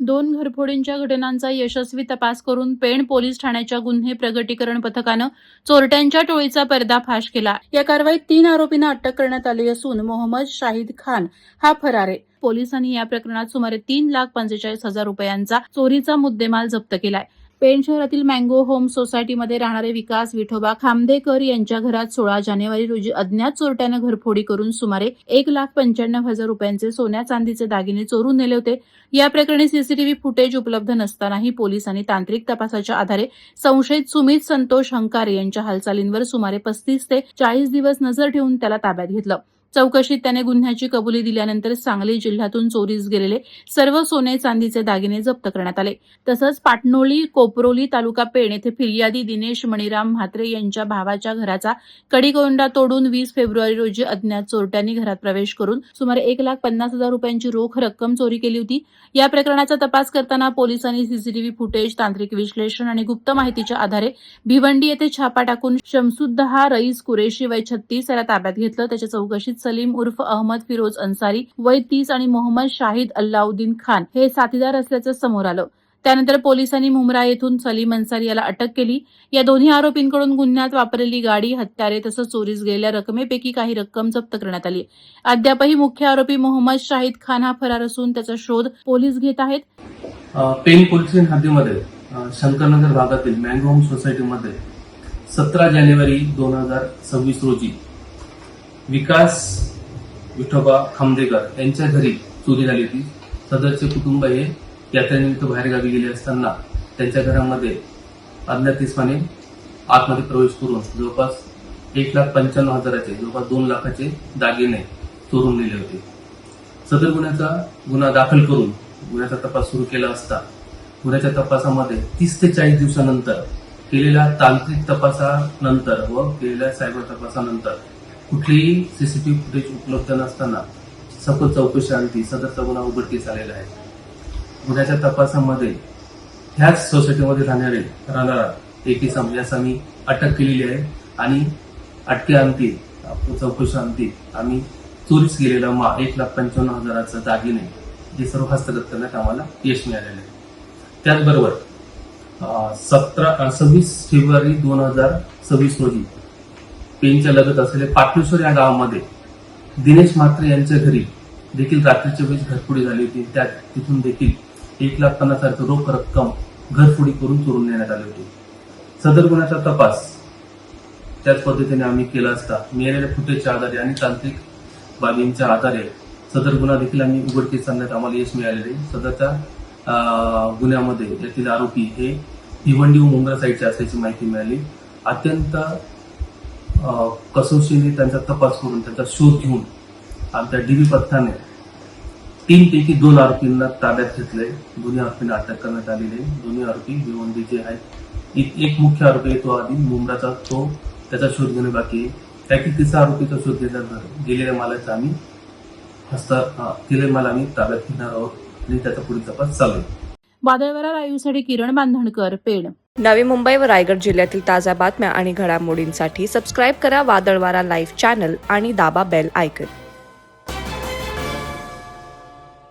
2 घरफोडींच्या घटनांचा यशस्वी तपास करून पेण पोलीस ठाण्याच्या गुन्हे प्रगटीकरण पथकानं चोरट्यांच्या टोळीचा पर्दाफाश केला. या कारवाईत 3 आरोपींना अटक करण्यात आली असून मोहम्मद शाहिद खान हा फरार आहे. पोलिसांनी या प्रकरणात सुमारे 3,45,000 रुपयांचा चोरीचा मुद्देमाल जप्त केलाय. पेण शहरातील मँगो होम सोसायटीमध्ये राहणारे विकास विठोबा खामदेकर यांच्या घरात 16 जानेवारी रोजी अज्ञात चोरट्यानं घरफोडी करून सुमारे 1,95,000 रुपयांचे सोन्या चांदीचे दागिने चोरून नेले होते. या प्रकरणी सीसीटीव्ही फुटेज उपलब्ध नसतानाही पोलिसांनी तांत्रिक तपासाच्या आधारे संशयित सुमित संतोष हंकारे यांच्या हालचालींवर सुमारे 35 ते 40 दिवस नजर ठेवून त्याला ताब्यात घेतलं. चौकशीत त्याने गुन्ह्याची कबुली दिल्यानंतर सांगली जिल्ह्यातून चोरीस गेलेले सर्व सोने चांदीचे दागिने जप्त करण्यात आले. तसंच पाटणोली कोपरोली तालुका पेण येथे फिर्यादी दिनेश मणिराम म्हात्रे यांच्या भावाच्या घराचा कडीकोंडा तोडून 20 फेब्रुवारी रोजी अज्ञात चोरट्यांनी घरात प्रवेश करून सुमारे 1,50,000 रुपयांची रोख रक्कम चोरी केली होती. या प्रकरणाचा तपास करताना पोलिसांनी सीसीटीव्ही फुटेज, तांत्रिक विश्लेषण आणि गुप्त माहितीच्या आधारे भिवंडी येथे छापा टाकून शमसुद्दहा रईस कुरेशी वय 36 याला ताब्यात घेतलं. त्याच्या चौकशीत सलीम उर्फ अहमद फिरोज अन्सारी वय 30 आणि मोहम्मद शाहिद अल्लाउद्दीन खान हे साथीदार असल्याचं समोर आलं. त्यानंतर पोलिसांनी मुंब्रा येथून सलीम अन्सारी याला अटक केली. या दोन्ही आरोपींकडून गुन्ह्यात वापरलेली गाडी, हत्यारे तसंच चोरीस गेलेल्या रकमेपैकी काही रक्कम जप्त करण्यात आली. अद्यापही मुख्य आरोपी मोहम्मद शाहिद खान हा फरार असून त्याचा शोध पोलीस घेत आहेत. पेण पोलीस स्टेशन हद्दीमध्ये शंकरनगर भागातील मँगो होम सोसायटीमध्ये 17 जानेवारी 2026 रोजी विकास विठोबा खामदेकर यांच्या घरी चोरी झाली होती. सदरचे कुटुंब हे यात्रेनिमित्त बाहेरगावी गेले असताना त्यांच्या घरामध्ये अज्ञात इसमाने आतमध्ये प्रवेश करून जवळपास 1,95,000 जवळपास 2 लाखाचे दागिने चोरून नेले होते. सदर गुन्हा दाखल करून गुन्ह्याचा तपास सुरू केला असता गुन्ह्याच्या तपासामध्ये 30 ते 40 दिवसानंतर केलेल्या तांत्रिक तपासानंतर व केलेल्या सायबर तपासानंतर कुठलेही सीसीटीव्ही फुटेज उपलब्ध नसताना सखोल चौकशी अंती सदरचा गुन्हा उघडकीस आलेला आहे. गुन्ह्याच्या तपासामध्ये ह्याच सोसायटीमध्ये राहणारा एक इसम यास आम्ही अटक केलेली आहे आणि अंती चौकशी अंती आम्ही चोरीस गेलेला 1,55,000 दागिने हे सर्व हस्तगत करण्यात आम्हाला यश मिळालेले आहे. त्याचबरोबर 26 फेब्रुवारी 2026 रोजी पेणच्या लगत असलेल्या पाटणेश्वर या गावामध्ये दिनेश म्हात्रे यांच्या घरी देखील रात्रीच्या वेळेस घरफोडी झाली होती. तिथून देखील 1,50,000 रोख रक्कम घरफोडी करून चोरून नेण्यात आली होती. सदर गुन्ह्याचा तपास त्याच पद्धतीने आम्ही केला असता मिळालेल्या फुटेजच्या आधारे आणि तांत्रिक बाबींच्या आधारे सदर गुन्हा देखील आम्ही उघडकीस आणण्यात आम्हाला यश मिळालेले. सदरच्या गुन्ह्यामध्ये यातील आरोपी हे भिवंडी व मुंब्रा साईडचे असल्याची माहिती मिळाली. अत्यंत कसोशीने त्यांचा तपास करून त्यांचा शोध घेऊन आमच्या डीबी पथकाने 3 पैकी 2 आरोपींना ताब्यात घेतले. दोन्ही आरोपींना अटक करण्यात आलेली आहे. दोन्ही आरोपी भिवंडीचे आहेत. एक मुख्य आरोपी आहे तो आधी मुंब्राचा, तो त्याचा शोध घेणे बाकी आहे. त्यातील 3रा आरोपीचा शोध घेण्यानंतर गेलेल्या मालाचा आम्ही माल आम्ही ताब्यात घेणार आहोत आणि त्याचा पुढील तपास चालू आहे. वादळवारा लाईव्हसाठी किरण बांधणकर, पेण. नवी मुंबई व रायगड जिल्ह्यातील ताज्या बातम्या आणि घडामोडींसाठी सबस्क्राईब करा वादळवारा लाईव्ह चॅनल आणि दाबा बेल आयकॉन.